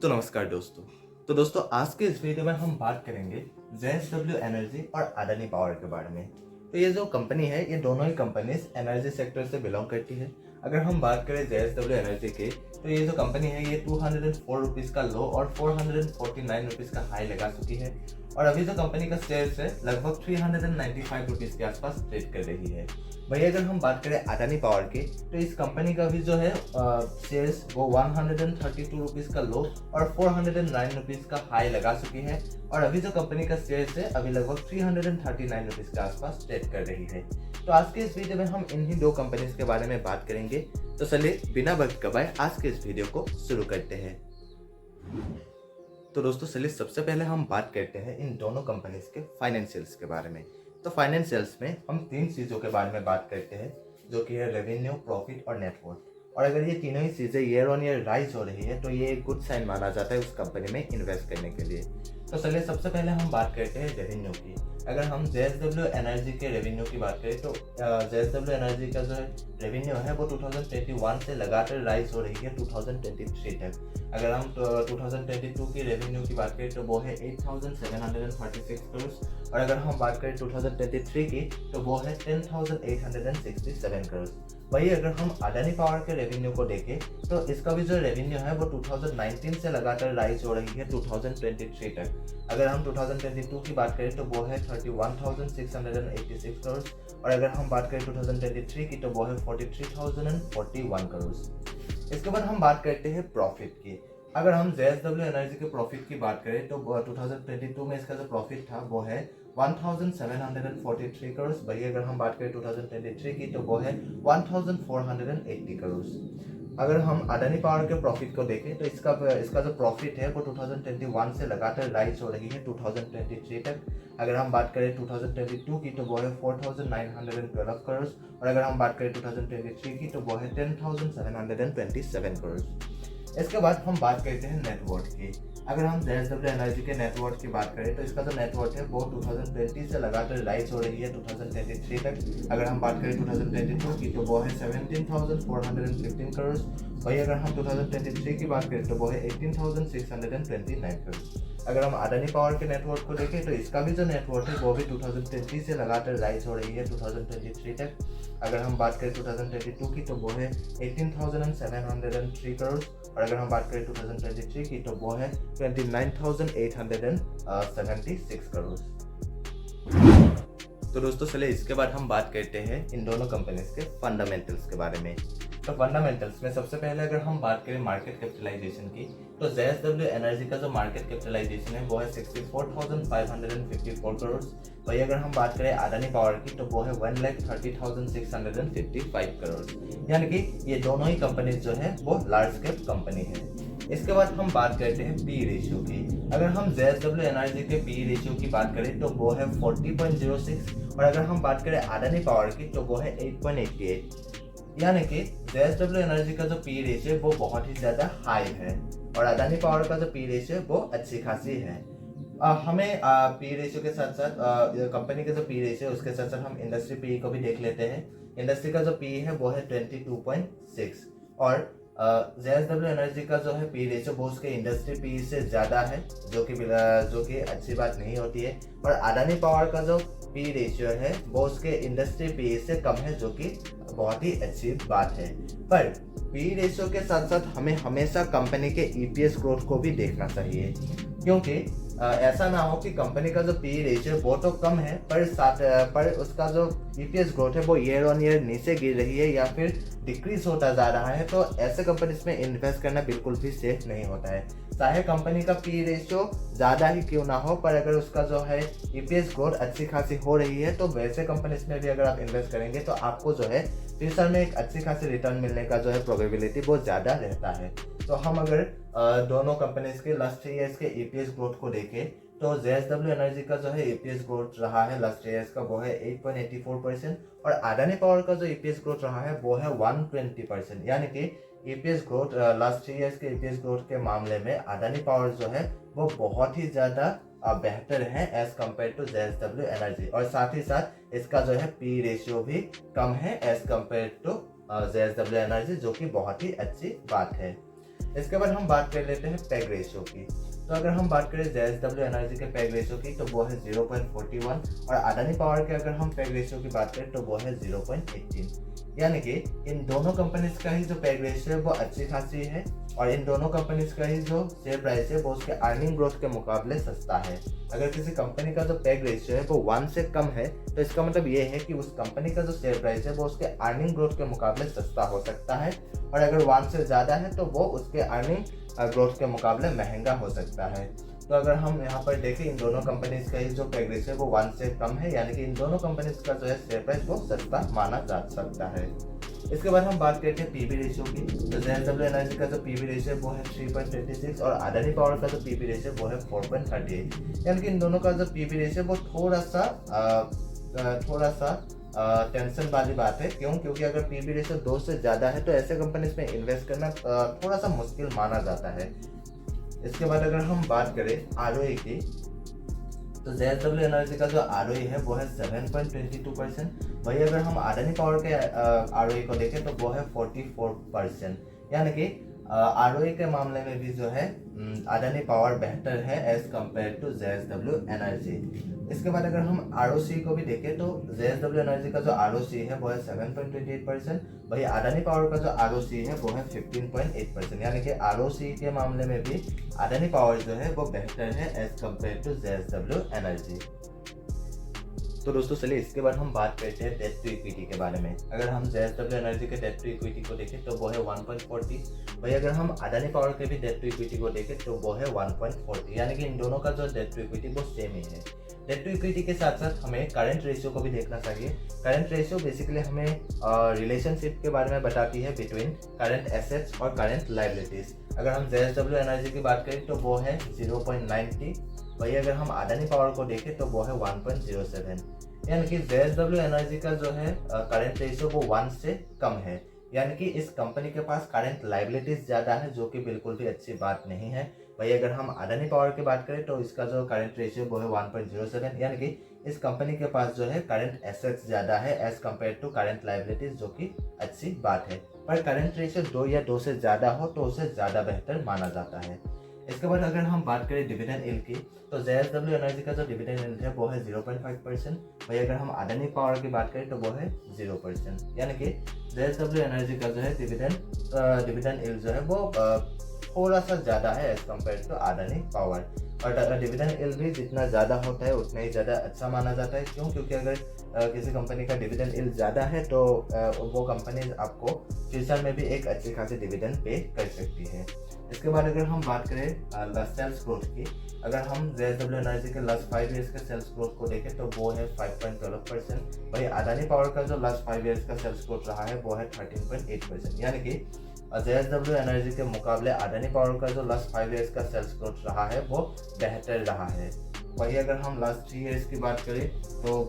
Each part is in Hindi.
तो नमस्कार दोस्तों। आज के इस वीडियो में हम बात करेंगे JSW एनर्जी और अडानी पावर के बारे में। तो ये जो कंपनी है, ये दोनों ही कंपनीज एनर्जी सेक्टर से बिलोंग करती है। अगर हम बात करें JSW एनर्जी के, तो ये जो कंपनी है ये 204 रुपीज़ का लो और 449 रुपीज़ का हाई लगा चुकी है और अभी जो कंपनी का शेयर्स है लगभग 395 रुपीज़ के आसपास ट्रेड कर रही है। वही अगर हम बात करें अडानी पावर के, तो इस कंपनी का भी जो है शेयर्स वो 132 रुपीज़ का लो और 409 रुपीज़ का हाई लगा चुकी है और अभी जो कंपनी का शेयर्स है अभी लगभग 339 रुपीज़ के आसपास ट्रेड कर रही है। तो आज के इस वीडियो में हम इन्हीं दो कंपनीज के बारे में बात करेंगे। तो चलिए बिना वक्त गवाए आज के इस वीडियो को शुरू करते हैं। तो दोस्तों चलिए सबसे पहले हम बात करते हैं इन दोनों कंपनीज के फाइनेंशियल्स के बारे में। तो फाइनेंशियल्स में हम तीन चीज़ों के बारे में बात करते हैं, जो कि है रेवेन्यू, प्रॉफिट और नेटवर्थ। और अगर ये तीनों ही चीज़ें ईयर ऑन ईयर राइज हो रही है तो ये एक गुड साइन माना जाता है उस कंपनी में इन्वेस्ट करने के लिए। तो चलिए सबसे पहले हम बात करते हैं रेवेन्यू की। अगर हम JSW एनर्जी के रेवेन्यू की बात करें तो JSW एनर्जी का जो रेवेन्यू है वो 2021 से लगातार राइज हो रही है 2023 तक। अगर हम 2022 की रेवेन्यू की बात करें तो वो है 8,736 करोड़ और अगर हम बात करें 2023 की तो वो है 10,867 करोड़। वही अगर हम अडानी पावर के रेवेन्यू को देखें तो इसका भी जो रेवेन्यू है वो 2019 से लगातार राइज हो रही है 2023 तक। अगर हम 2022 की बात करें तो वो है 31,686 करोड़ और अगर हम बात करें 2023 की तो वो है 43,041 करोड़। इसके बाद हम बात करते हैं प्रॉफिट की। अगर हम JSW एनर्जी के प्रॉफिट की बात करें तो 2022 में इसका जो प्रॉफिट था वो है 1,743 करोड़। वही अगर हम बात करें 2023 की तो वो है 1,480 करोड़। अगर हम अडानी पावर के प्रॉफिट को देखें तो इसका जो प्रॉफिट है वो 2021 से लगातार राइज हो रही है 2023 तक। अगर हम बात करें 2022 की तो वो है 4,912 करोड़ और अगर हम बात करें 2023 की तो वो है 10,727 करोड़। इसके बाद हम बात करते हैं नेटवर्थ की। अगर हम JSW एनर्जी के नेटवर्थ की बात करें तो इसका जो नेटवर्थ है वो 2020 से लगातार राइज हो रही है 2023 तक। अगर हम बात करें 2022 की तो वो है 17,415 करोड़। वही अगर हम 2023 की बात करें तो वो है 18,629 करोड़। अगर हम अडानी पावर के नेटवर्क को देखें तो इसका भी जो नेटवर्क है वो भी 2020 से लगातार राइज हो रही है 2023 तक। अगर हम बात करें 2022 की तो वो है 18,703 करोड़ और अगर हम बात करें 2023 की तो वो है 29,876 करोड़। तो दोस्तों चलिए इसके बाद हम बात करते हैं इन दोनों कंपनीज के फंडामेंटल्स के बारे में। तो फंडामेंटल्स में सबसे पहले अगर हम बात करें मार्केट कैपिटलाइजेशन की तो JSW एनर्जी का जो मार्केट कैपिटलाइजेशन है वो है 64,554 करोड़। वही अगर हम बात करें अडानी पावर की तो वो है 1,30,655 करोड़। यानी कि ये दोनों ही कंपनीज जो है वो लार्ज कैप कंपनी है। इसके बाद हम बात करते हैं पी रेशियो की। अगर हम JSW एनर्जी के पी रेशियो की बात करें तो वो है 40.06 और अगर हम बात करें अडानी पावर की तो वो है 8.88। यानी कि JSW एनर्जी का जो पी रेशियो वो बहुत ही ज़्यादा हाई है और अडानी पावर का जो पी रेशियो वो अच्छी खासी है। हमें पी रेशियो के साथ साथ कंपनी का जो पी रेशियो है उसके साथ साथ हम इंडस्ट्री पी को भी देख लेते हैं। इंडस्ट्री का जो पी है वो है 22.6 और JSW एनर्जी का जो है पी रेशियो वो उसके इंडस्ट्री पी से ज़्यादा है, जो कि अच्छी बात नहीं होती है। और अडानी पावर का जो पी रेशियो है वो उसके इंडस्ट्री पी से कम है, जो कि बहुत ही अच्छी बात है। पर पी रेशियो के साथ साथ हमें हमेशा कंपनी के EPS ग्रोथ को भी देखना चाहिए, क्योंकि ऐसा ना हो कि कंपनी का जो पी रेशियो वो तो कम है पर उसका जो EPS ग्रोथ है वो ईयर ऑन ईयर नीचे गिर रही है या फिर डिक्रीज होता जा रहा है। तो ऐसे कंपनीज में इन्वेस्ट करना बिल्कुल भी सेफ नहीं होता है। चाहे कंपनी का पी रेशियो ज़्यादा ही क्यों ना हो, पर अगर उसका जो है EPS ग्रोथ अच्छी खासी हो रही है तो वैसे कंपनीज में भी अगर आप इन्वेस्ट करेंगे तो आपको जो है फ्यूचर में एक अच्छी खासी रिटर्न मिलने का जो है प्रोबेबिलिटी बहुत ज़्यादा रहता है। तो हम अगर दोनों कंपनीज के लास्ट ईयर्स के EPS ग्रोथ को देखें तो JSW एनर्जी का जो है EPS ग्रोथ रहा है लास्ट ईयर्स का वो है 8.84% और अडानी पावर का जो EPS ग्रोथ रहा है वो है 120%। यानी कि EPS ग्रोथ लास्ट ईयर्स के EPS ग्रोथ के मामले में अडानी पावर जो है वो बहुत ही ज़्यादा बेहतर है as compare to JSW energy और साथ ही साथ इसका जो है पी रेशियो भी कम है as compare to JSW energy, जो कि बहुत ही अच्छी बात है। इसके बाद हम बात कर लेते हैं पैग रेशियो की। तो अगर हम बात करें जेएसडब्ल्यू एनर्जी के पैग रेशियो की तो वो है 0.41 और अडानी पावर के अगर हम पैग रेशियो की बात करें तो वो है 0.18। यानी कि इन दोनों कंपनीज का ही जो पैग रेशियो है वो अच्छी खासी है और इन दोनों कंपनीज का ही जो शेयर प्राइस है वो उसके अर्निंग ग्रोथ के मुकाबले सस्ता है। अगर किसी कंपनी का जो पैग रेशियो है वो 1 से कम है तो इसका मतलब ये है कि उस कंपनी का जो शेयर प्राइस है वो उसके अर्निंग ग्रोथ के मुकाबले सस्ता हो सकता है, और अगर 1 से ज़्यादा है तो वो उसके अर्निंग ग्रोथ के मुकाबले महंगा हो सकता है। तो अगर हम यहाँ पर देखें इन दोनों कंपनीज का ही जो पैग रेशियो है वो 1 से कम है, यानी कि इन दोनों कंपनीज का जो है शेयर प्राइस वो सस्ता माना जा सकता है। इसके बाद हम बात करते हैं पीवी रेशियो की। तो जेएसडब्ल्यू एनर्जी का जो पीवी रेशियो वो है 3.36 और अडानी पावर का जो पीवी रेशियो वो है 4.38। यानी कि इन दोनों का जो पीवी रेशियो वो थोड़ा सा टेंशन वाली बात है। क्योंकि अगर पीवी रेशियो 2 से ज़्यादा है तो ऐसे कंपनीज में इन्वेस्ट करना थोड़ा सा मुश्किल माना जाता है। इसके बाद अगर हम बात करें आरओई की तो जेएसडब्ल्यू एनर्जी का जो आरओई है वो है 7.22%। वही अगर हम अडानी पावर के आरओई को देखें तो वो है 44%। यानी कि आरओई के मामले में भी जो है अडानी पावर बेहतर है as compare to JSW energy. इसके बाद अगर हम आरओसी को भी देखें तो जेएसडब्ल्यू एनर्जी का जो आरओसी है वो है 7.28%। वही अडानी पावर का जो आरओसी है वो है 15.8%। यानी कि आरओसी के मामले में भी अडानी पावर जो है वो बेहतर है as compare to JSW energy. तो दोस्तों चलिए इसके बाद हम बात करते हैं डेट टू इक्विटी के बारे में। अगर हम जेएसडब्ल्यू एनर्जी के डेट टू इक्विटी को देखें तो वो है 1.40। वही अगर हम अडानी पावर के भी डेट टू इक्विटी को देखें तो वो है 1.40। यानी कि इन दोनों का जो डेट टू इक्विटी वो सेम ही है। डेट टू इक्विटी के साथ साथ हमें करंट रेशियो को भी देखना चाहिए। करंट रेशियो बेसिकली हमें रिलेशनशिप के बारे में बताती है बिटवीन करंट एसेट्स और करंट लायबिलिटीज। अगर हम जेएसडब्ल्यू एनर्जी की बात करें तो वो है 0.90। वही अगर हम अडानी पावर को देखें तो वो है 1.07। यानी कि जेएसडब्ल्यू एनर्जी का जो है करंट रेशियो वो 1 से कम है। यानी कि इस कंपनी के पास करंट लायबिलिटीज ज़्यादा है, जो कि बिल्कुल भी अच्छी बात नहीं है। वही अगर हम अडानी पावर की बात करें तो इसका जो करंट रेशियो वो है 1.07। यानी कि इस कंपनी के पास जो है करंट एसेट्स ज़्यादा है as compare to current liabilities, जो कि अच्छी बात है। पर करंट रेशियो 2 या 2 से ज़्यादा हो तो उसे ज़्यादा बेहतर माना जाता है। इसके बाद अगर हम बात करें डिविडेंड यील्ड की तो जेएसडब्ल्यू एनर्जी का जो डिविडेंड यील्ड है वो है 0.5%। वही अगर हम अडानी पावर की बात करें तो वो है 0%। यानी कि जेएसडब्ल्यू एनर्जी का जो है डिविडेंड यील्ड जो है वो थोड़ा सा ज़्यादा है as compare to Adani power. और डिविडेंड यील्ड भी जितना ज़्यादा होता है उतना ही ज़्यादा अच्छा माना जाता है। क्योंकि अगर किसी कंपनी का डिविडेंड यील्ड ज़्यादा है तो वो कंपनी आपको फ्यूचर में भी एक अच्छी खासी डिविडेंड पे कर सकती है। इसके बाद अगर हम बात करें सेल्स ग्रोथ की, अगर हम जेएसडब्ल्यू एनर्जी के लास्ट 5 ईयर्स के सेल्स ग्रोथ को देखें तो वो है 5.12%। वही अडानी पावर का जो लास्ट 5 ईयर्स का सेल्स ग्रोथ रहा है वो है 13.8%। यानी कि जेएसडब्ल्यू एनर्जी के मुकाबले अडानी पावर का जो लास्ट 5 ईयर्स का सेल्स ग्रोथ रहा है वो बेहतर रहा है। वही अगर हम लास्ट 3 ईयर्स की बात करें तो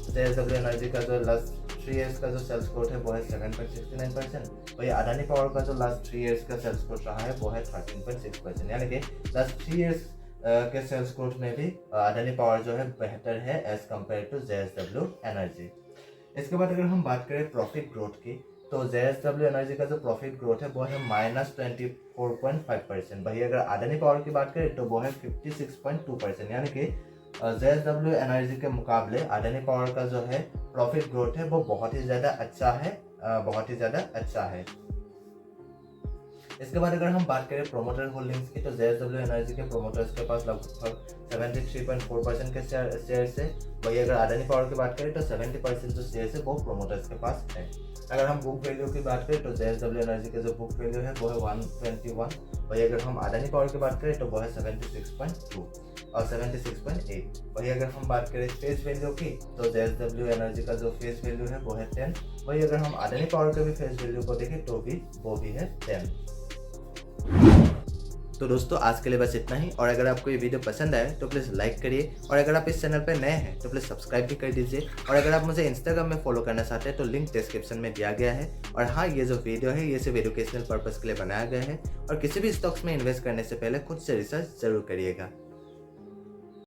जेएसडब्ल्यू एनर्जी का जो लास्ट 3 ईयर्स का जो सेल्स ग्रोथ है वो है 7.69%। वही अडानी पावर का जो लास्ट 3 ईयर्स का सेल्स ग्रोथ रहा है वो है 13.6%। यानी कि लास्ट 3 ईयर्स के सेल्स ग्रोथ में भी अडानी पावर जो है बेहतर है as compare to JSW energy. इसके बाद अगर हम बात करें प्रॉफिट ग्रोथ की तो जेएसडब्ल्यू एनर्जी का जो प्रॉफिट ग्रोथ है वो है -24.5%। वही अगर अडानी पावर की बात करें तो वो है 56.2%। यानी कि जेएसडब्ल्यू एनर्जी के मुकाबले अडानी पावर का जो है प्रॉफिट ग्रोथ है वो बहुत ही ज़्यादा अच्छा है। इसके बाद अगर हम बात करें प्रोमोटर होल्डिंग्स की तो जेएसडब्ल्यू एनर्जी के प्रोमोटर्स के पास लगभग 73.4% के शेयर है। वही अगर अडानी पावर की बात करें तो 70% जो शेयर है वो प्रोमोटर्स के पास है। अगर हम बुक वैल्यू की बात करें तो जेएसडब्ल्यू एनर्जी का जो बुक वैल्यू है वो है 121। वही अगर हम अडानी पावर की बात करें तो वो है 76.2 और 76.8। वही अगर हम बात करें फेस वैल्यू की तो जेएसडब्ल्यू एनर्जी का जो फेस वैल्यू है वो है 10। वही अगर हम अडानी पावर के भी फेस वैल्यू को देखें तो भी वो भी है 10। तो दोस्तों आज के लिए बस इतना ही, और अगर आपको ये वीडियो पसंद आए तो प्लीज़ लाइक करिए, और अगर आप इस चैनल पर नए हैं तो प्लीज़ सब्सक्राइब भी कर दीजिए। और अगर आप मुझे इंस्टाग्राम में फॉलो करना चाहते हैं तो लिंक डिस्क्रिप्शन में दिया गया है। और हाँ, ये जो वीडियो है ये सिर्फ एजुकेशनल पर्पज़ के लिए बनाया गया है, और किसी भी स्टॉक्स में इन्वेस्ट करने से पहले खुद से रिसर्च जरूर करिएगा।